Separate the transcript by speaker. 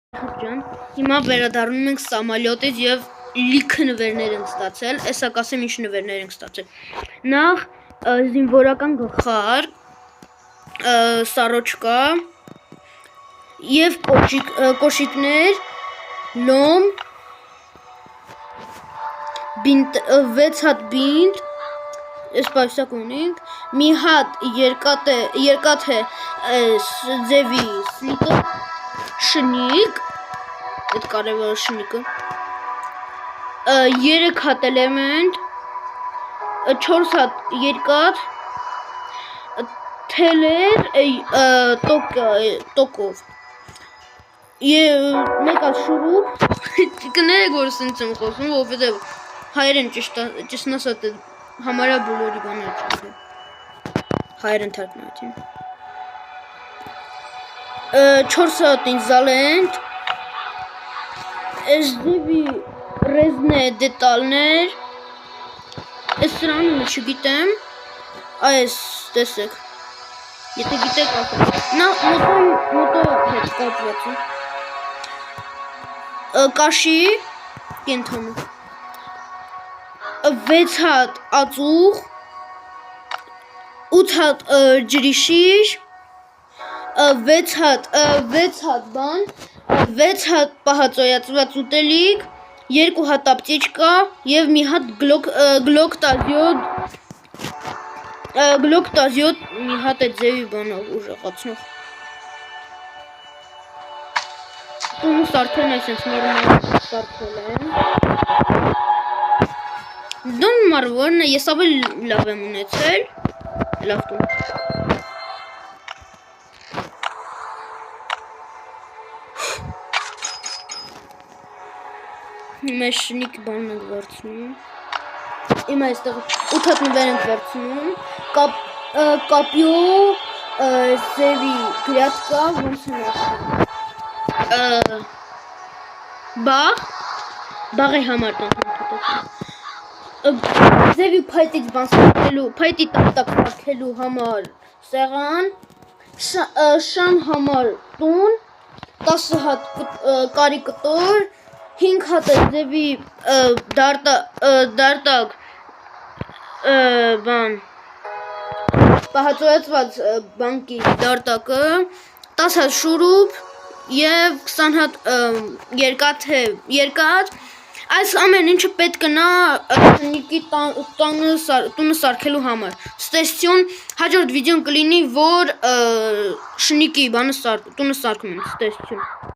Speaker 1: Ջան, հիմա վերադառնում ենք սամալյոտից եւ լիքը նվերներ ենք ստացել, այսա կասեմ ինչ նվերներ ենք ստացել։ Նախ զինվորական գլխար, սարոճկա եւ կոշիկներ, լոմ, բինտ 6 հատ բինտ, այս պայուսակ ունենք, մի հատ երկաթ է ձևի սլիտը, շնիկ, այդ կարևորը շնիկը, 3 հատ էլեմենտ, 4 հատ երկաթ, թելեր տոկով եւ մեկ հատ շուրուպ, կներեք որ սենց եմ խոսում, որովհետեւ հայերեն ճիշտն ասած համարյա բոլորի բաները չգիտեմ, հայերեն թարգմանեցին, 4 հատ ինզալենտ, SDV ռեզնե դետալներ, այս սրանումը չգիտեմ, այս տեսեք, եթե գիտեք ասեք, նա մոտո հետ կապված է, կաշի կենթանու, 6 հատ ածուխ, 8 հատ ջրիշիր, 6 հատ բան, 6 հատ պահածոյացված ուտելիք, 2 հատ ապտիճկա եւ մի հատ գլոկ տազիոտ մի հատ է ձևի բանով ուժեղացնող։ Տունը սարքելն այսենց նորմալ սարքել եմ։ Դոն մարվորն է, ես ավելի լավ եմ ունեցել, լավ տուն։ Մեր շնիկ բանն ենք վերցնում, իմ այստեղ 8 հատ նվեր ենք վերցնում, կապյո ձևի գրյատկա, ոնց են ասում, բաղի համար ձևի փայտից բան սարքելու, փայտի տակ սարքելու համար սեղան, շան համար տուն, 10 հատ կարի կտոր, 5 հատ ձևի դարտակ բան պահածոյացված բանկի դարտակը, 10 հատ շուրուպ եւ 20 հատ երկաթ, այս ամեն ինչը պետք նա շնիկի տունը սարքելու համար։ Ստեսություն, հաջորդ վիդեոն կլինի, որ շնիկի տունը սարքում ենք, ստեսություն։